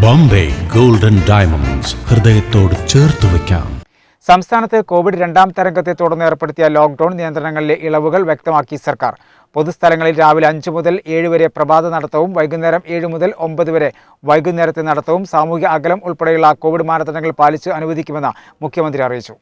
Bombay golden diamonds ഹൃദയത്തോട് ചേർത്ത് വയ്ക്കാം. സംസ്ഥാനത്ത് കോവിഡ് രണ്ടാം തരംഗത്തെ തുടർന്ന് ഏർപ്പെടുത്തിയ ലോക്ക്ഡൌൺ നിയന്ത്രണങ്ങളിലെ ഇളവുകൾ വ്യക്തമാക്കി സർക്കാർ. പൊതുസ്ഥലങ്ങളിൽ രാവിലെ 5 മുതൽ 7 വരെ പ്രഭാത നടത്തവും വൈകുന്നേരം 7 മുതൽ 9 വരെ വൈകുന്നേരത്തെ നടത്തവും സാമൂഹിക അകലം ഉൾപ്പെടെയുള്ള കോവിഡ് മാനദണ്ഡങ്ങൾ പാലിച്ച് അനുവദിക്കുമെന്ന് മുഖ്യമന്ത്രി അറിയിച്ചു.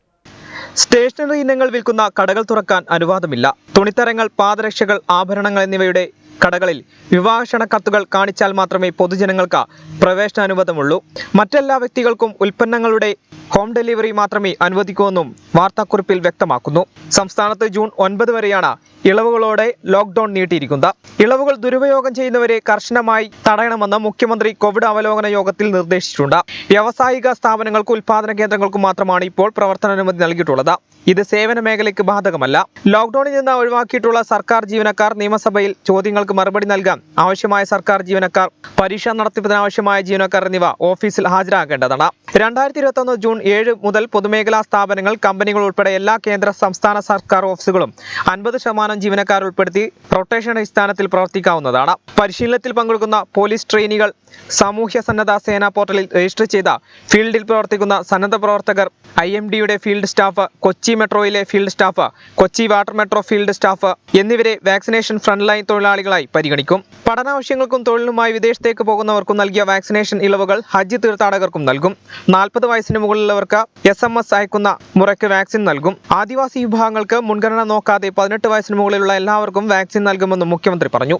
സ്റ്റേഷനറി ഇനങ്ങൾ വിൽക്കുന്ന കടകൾ തുറക്കാൻ അനുവാദമില്ല. തുണിത്തരങ്ങൾ, പാദരക്ഷകൾ, ആഭരണങ്ങൾ എന്നിവയുടെ കടകളിൽ വിവാഹക്ഷണ കത്തുകൾ കാണിച്ചാൽ മാത്രമേ പൊതുജനങ്ങൾക്ക് പ്രവേശനാനുവാദമുള്ളൂ. മറ്റെല്ലാ വ്യക്തികൾക്കും ഉൽപ്പന്നങ്ങളുടെ ഹോം ഡെലിവറി മാത്രമേ അനുവദിക്കൂവെന്നും വാർത്താക്കുറിപ്പിൽ വ്യക്തമാക്കുന്നു. സംസ്ഥാനത്ത് ജൂൺ 9 വരെയാണ് ഇളവുകളോടെ ലോക്ക്ഡൌൺ നീട്ടിയിരിക്കുന്നത്. ഇളവുകൾ ദുരുപയോഗം ചെയ്യുന്നവരെ കർശനമായി തടയണമെന്ന് മുഖ്യമന്ത്രി കോവിഡ് അവലോകന യോഗത്തിൽ നിർദ്ദേശിച്ചിട്ടുണ്ട്. വ്യാവസായിക സ്ഥാപനങ്ങൾക്കും ഉൽപാദന കേന്ദ്രങ്ങൾക്കും മാത്രമാണ് ഇപ്പോൾ പ്രവർത്തനാനുമതി നൽകിയിട്ടുള്ളത്. ഇത് സേവന മേഖലയ്ക്ക് ബാധകമല്ല. ലോക്ക്ഡൌണിൽ നിന്ന് ഒഴിവാക്കിയിട്ടുള്ള സർക്കാർ ജീവനക്കാർ നിയമസഭയിൽ ചോദ്യങ്ങൾക്ക് മറുപടി നൽകാൻ ആവശ്യമായ സർക്കാർ ജീവനക്കാർ, പരീക്ഷാ നടത്തിപ്പിന് ആവശ്യമായ ജീവനക്കാർ എന്നിവ ഓഫീസിൽ ഹാജരാകേണ്ടതാണ്. 2021 ജൂൺ 7 മുതൽ പൊതുമേഖലാ സ്ഥാപനങ്ങൾ, കമ്പനികൾ ഉൾപ്പെടെ എല്ലാ കേന്ദ്ര സംസ്ഥാന സർക്കാർ ഓഫീസുകളും 50% ജീവനക്കാർ ഉൾപ്പെടുത്തി റൊട്ടേഷൻ അടിസ്ഥാനത്തിൽ പ്രവർത്തിക്കാവുന്നതാണ്. പരിശീലനത്തിൽ പങ്കെടുക്കുന്ന പോലീസ് ട്രെയിനികൾ സാമൂഹ്യ സന്നദ്ധ സേനാ പോർട്ടലിൽ രജിസ്റ്റർ ചെയ്ത ഫീൽഡിൽ പ്രവർത്തിക്കുന്ന സന്നദ്ധ പ്രവർത്തകർ, IMDയുടെ ഫീൽഡ് സ്റ്റാഫ്, കൊച്ചി മെട്രോയിലെ field staff, Kochi water metro field staff എന്നിവരെ വാക്സിനേഷൻ ഫ്രണ്ട് ലൈൻ തൊഴിലാളികളായി പരിഗണിക്കും. പഠനാവശ്യങ്ങൾക്കും തൊഴിലുമായി വിദേശത്തേക്ക് പോകുന്നവർക്കും നൽകിയ വാക്സിനേഷൻ ഇളവുകൾ ഹജ്ജ് തീർത്ഥാടകർക്കും നൽകും. 40 വയസ്സിന് മുകളിലുള്ളവർക്ക് SMS അയക്കുന്ന മുറയ്ക്ക് വാക്സിൻ നൽകും. ആദിവാസി വിഭാഗങ്ങൾക്ക് മുൻഗണന നോക്കാതെ 18 വയസ്സിന് മുകളിലുള്ള എല്ലാവർക്കും വാക്സിൻ നൽകുമെന്നും മുഖ്യമന്ത്രി പറഞ്ഞു.